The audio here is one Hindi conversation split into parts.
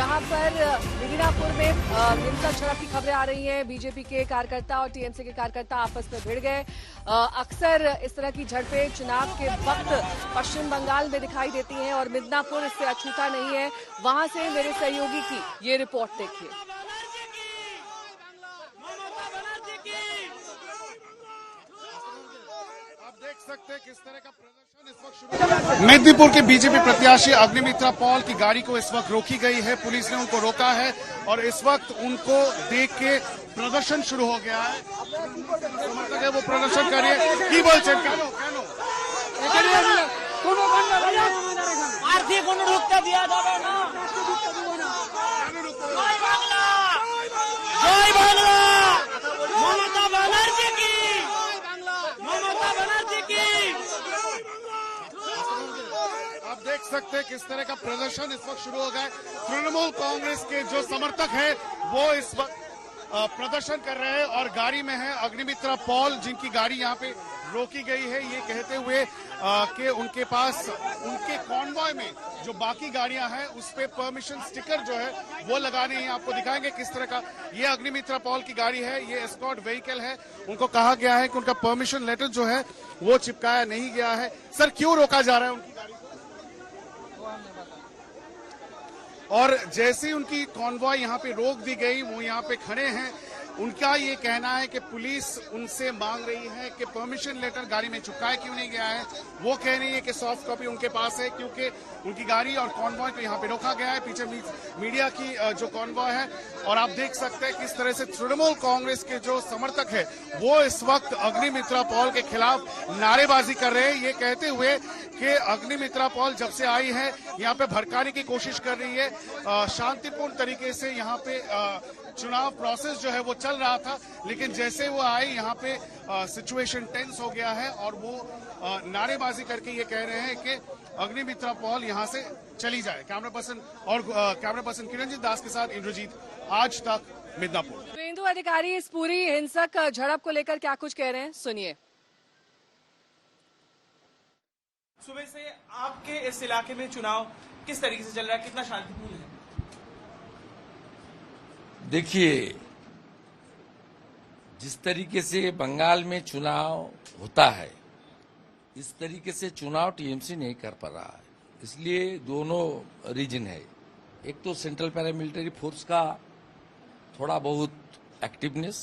जहां पर मिदनापुर में हिंसक झड़प की खबरें आ रही हैं। बीजेपी के कार्यकर्ता और टीएमसी के कार्यकर्ता आपस में भिड़ गए। अक्सर इस तरह की झड़पें चुनाव के वक्त पश्चिम बंगाल में दिखाई देती हैं और मिदनापुर इससे अछूता नहीं है। वहां से मेरे सहयोगी की ये रिपोर्ट देखिए। देख सकते हैं किस तरह का प्रदर्शन इस वक्त शुरू। मेदिनीपुर के बीजेपी प्रत्याशी अग्निमित्रा पॉल की गाड़ी को इस वक्त रोकी गई है। पुलिस ने उनको रोका है और इस वक्त उनको देख के प्रदर्शन शुरू हो गया है। समर्थक है वो प्रदर्शन कर रही है। की बोलছেন কেন প্রার্থী কোনো ঢুকতে দেওয়া যাবে না। জয় বাংলা, জয় বাংলা, মমতা ব্যানার্জি কি, মমতা ব্যানার্জি কি। आप देख सकते हैं किस तरह का प्रदर्शन इस वक्त शुरू हो गया है। तृणमूल कांग्रेस के जो समर्थक हैं वो इस वक्त प्रदर्शन कर रहे हैं और गाड़ी में है अग्निमित्रा पॉल, जिनकी गाड़ी यहाँ पे रोकी गई है ये कहते हुए कि उनके पास उनके कॉन्वॉय में जो बाकी गाड़ियां हैं उस पे परमिशन स्टिकर जो है वो लगाने हैं। आपको दिखाएंगे किस तरह का ये अग्निमित्रा पॉल की गाड़ी है। ये एस्कॉर्ट व्हीकल है। उनको कहा गया है कि उनका परमिशन लेटर जो है वो चिपकाया नहीं गया है। सर क्यों रोका जा रहा है उनकी गाड़ी को? और जैसे ही उनकी कॉन्वॉय यहाँ पे रोक दी गई वो यहाँ पे खड़े हैं। उनका ये कहना है कि पुलिस उनसे मांग रही है कि परमिशन लेटर गाड़ी में चिपकाया क्यों नहीं गया है। वो कह रही है कि सॉफ्ट कॉपी उनके पास है क्योंकि उनकी गाड़ी और कॉन्वॉय को यहाँ पे रोका गया है। पीछे मीडिया की जो कॉन्वॉय है और आप देख सकते हैं किस तरह से तृणमूल कांग्रेस के जो समर्थक है वो इस वक्त अग्निमित्रा पॉल के खिलाफ नारेबाजी कर रहे हैं। ये कहते हुए कि अग्निमित्रा पॉल जब से आई है यहाँ पे भड़काने की कोशिश कर रही है। शांतिपूर्ण तरीके से यहाँ पे चुनाव प्रोसेस जो है वो चल रहा था, लेकिन जैसे वो आए यहाँ पे सिचुएशन टेंस हो गया है और वो नारेबाजी करके ये कह रहे हैं कि अग्निमित्रा पॉल यहाँ से चली जाए। कैमरा पर्सन किरणजीत दास के साथ इंद्रजीत, आज तक, मिदनापुर। शुभेंदु अधिकारी इस पूरी हिंसक झड़प को लेकर क्या कुछ कह रहे हैं, सुनिए। सुबह से आपके इस इलाके में चुनाव किस तरीके से चल रहा है, कितना शांतिपूर्ण है? देखिए, जिस तरीके से बंगाल में चुनाव होता है इस तरीके से चुनाव टीएमसी नहीं कर पा रहा है। इसलिए दोनों रीजन है। एक तो सेंट्रल पैरामिलिट्री फोर्स का थोड़ा बहुत एक्टिवनेस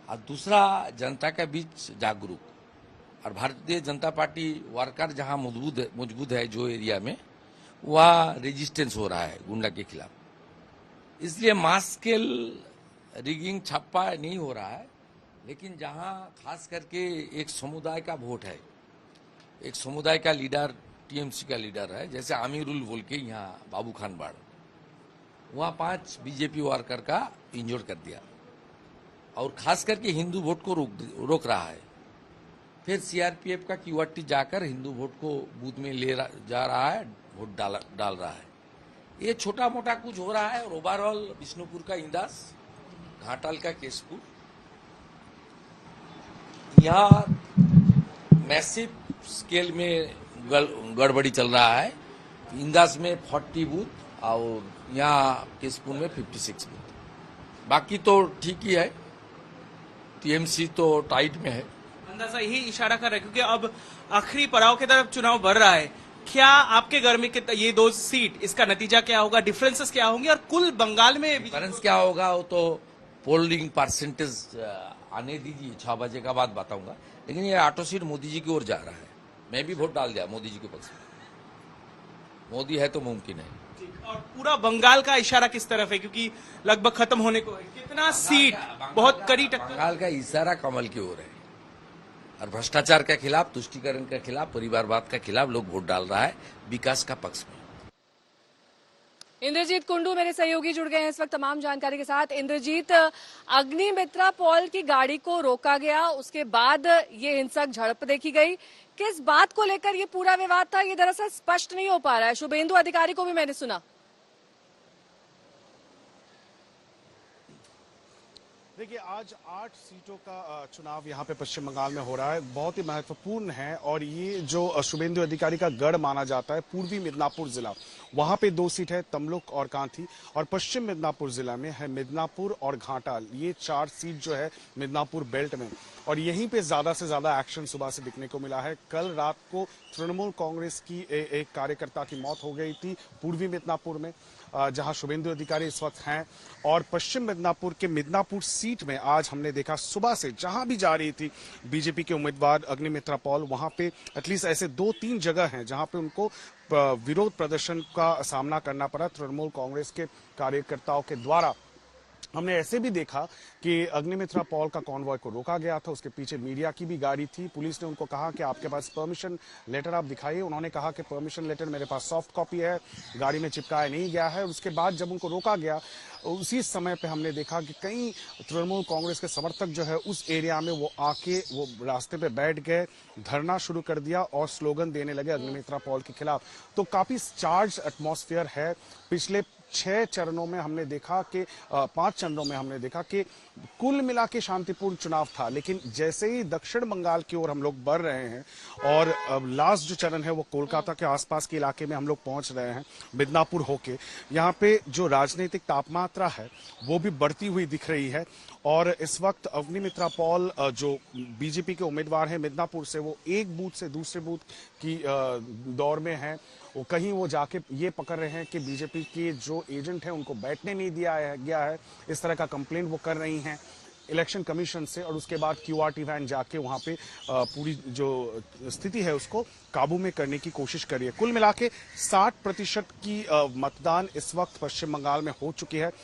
और दूसरा जनता के बीच जागरूक। और भारतीय जनता पार्टी वर्कर जहां मजबूत है जो एरिया में, वहाँ रेजिस्टेंस हो रहा है गुंडा के खिलाफ। इसलिए मास स्केल रिगिंग छापा नहीं हो रहा है, लेकिन जहां खास करके एक समुदाय का वोट है, एक समुदाय का लीडर टीएमसी का लीडर है, जैसे आमिरुल बोल के यहाँ बाबू खान बाड़, वहाँ 5 बीजेपी वर्कर का इंजोर कर दिया और खास करके हिंदू वोट को रोक रहा है। फिर सीआरपीएफ का क्यूआरटी जाकर हिंदू वोट को बूथ में जा रहा है, वोट डाल रहा है। ये छोटा मोटा कुछ हो रहा है और ओवरऑल विष्णुपुर का इंदास, घाटाल का केसपुर, यहाँ मैसिव स्केल में गड़बड़ी चल रहा है। इंदास में 40 बूथ और यहाँ केसपुर में 56 बूथ। बाकी तो ठीक ही है, टीएमसी तो टाइट में है। अंदाजा यही इशारा कर रहा है क्योंकि अब आखिरी पड़ाव की तरफ चुनाव बढ़ रहा है। क्या आपके घर में ये 2 सीट, इसका नतीजा क्या होगा, डिफरेंसेस क्या होंगे और कुल बंगाल में डिफरेंस क्या होगा वो तो पोलिंग परसेंटेज आने दीजिए, 6 बजे का बाद बताऊंगा। लेकिन ये 8 सीट मोदी जी की ओर जा रहा है। मैं भी वोट डाल दिया मोदी जी के पक्ष में। मोदी है तो मुमकिन है। और पूरा बंगाल का इशारा किस तरफ है, क्योंकि लगभग खत्म होने को है? कितना सीट, बहुत कड़ी टक्कर। बंगाल का इशारा कमल की ओर है और भ्रष्टाचार के खिलाफ, तुष्टीकरण के खिलाफ, परिवारवाद के खिलाफ लोग वोट डाल रहा है, विकास का पक्ष में। इंद्रजीत कुंडू मेरे सहयोगी जुड़ गए हैं इस वक्त तमाम जानकारी के साथ। इंद्रजीत, अग्निमित्रा पॉल की गाड़ी को रोका गया, उसके बाद ये हिंसक झड़प देखी गई। किस बात को लेकर ये पूरा विवाद था, ये दरअसल स्पष्ट नहीं हो पा रहा है। शुभेंदु अधिकारी को भी मैंने सुना। देखिए, आज 8 सीटों का चुनाव यहाँ पे पश्चिम बंगाल में हो रहा है, बहुत ही महत्वपूर्ण है। और ये जो शुभेंदु अधिकारी का गढ़ माना जाता है, पूर्वी मिदनापुर जिला, वहां पे 2 सीट है, तमलुक और कांथी। और पश्चिम मिदनापुर जिला में है मिदनापुर और घाटाल, ये 4 सीट जो है मिदनापुर बेल्ट में। और यहीं पे ज्यादा से ज्यादा एक्शन सुबह से दिखने को मिला है। कल रात को तृणमूल कांग्रेस की एक कार्यकर्ता की मौत हो गई थी पूर्वी मिदनापुर में, जहां शुभेंदु अधिकारी इस वक्त हैं। और पश्चिम मिदनापुर के मिदनापुर सीट में आज हमने देखा सुबह से जहां भी जा रही थी बीजेपी के उम्मीदवार अग्निमित्रा पॉल, वहां पे एटलीस्ट ऐसे 2-3 जगह हैं जहां पे उनको विरोध प्रदर्शन का सामना करना पड़ा तृणमूल कांग्रेस के कार्यकर्ताओं के द्वारा। हमने ऐसे भी देखा कि अग्निमित्रा पॉल का कॉन्वॉय को रोका गया था, उसके पीछे मीडिया की भी गाड़ी थी। पुलिस ने उनको कहा कि आपके पास परमिशन लेटर आप दिखाइए। उन्होंने कहा कि परमिशन लेटर मेरे पास सॉफ्ट कॉपी है, गाड़ी में चिपकाया नहीं गया है। उसके बाद जब उनको रोका गया, उसी समय पे हमने देखा कि कई तृणमूल कांग्रेस के समर्थक जो है उस एरिया में वो आके वो रास्ते पे बैठ गए, धरना शुरू कर दिया और स्लोगन देने लगे अग्निमित्रा पॉल के खिलाफ। तो काफी चार्ज एटमॉस्फेयर है। पिछले 6 चरणों में हमने देखा कि 5 चरणों में हमने देखा कि कुल मिला के शांतिपूर्ण चुनाव था। लेकिन जैसे ही दक्षिण बंगाल की ओर हम लोग बढ़ रहे हैं और लास्ट जो चरण है वो कोलकाता के आसपास के इलाके में हम लोग पहुंच रहे हैं, मिदनापुर होके, यहाँ पे जो राजनीतिक तापमात्रा है वो भी बढ़ती हुई दिख रही है। और इस वक्त अग्निमित्रा पॉल जो बीजेपी के उम्मीदवार हैं मिदनापुर से, वो एक बूथ से दूसरे बूथ की दौड़ में हैं। वो कहीं वो जाके ये पकड़ रहे हैं कि बीजेपी के जो एजेंट हैं उनको बैठने नहीं दिया गया है, इस तरह का कंप्लेंट वो कर रही हैं इलेक्शन कमीशन से। और उसके बाद क्यूआरटी वैन जाके वहां पे पूरी जो स्थिति है उसको काबू में करने की कोशिश करी है। कुल मिला के 60% की मतदान इस वक्त पश्चिम बंगाल में हो चुकी है।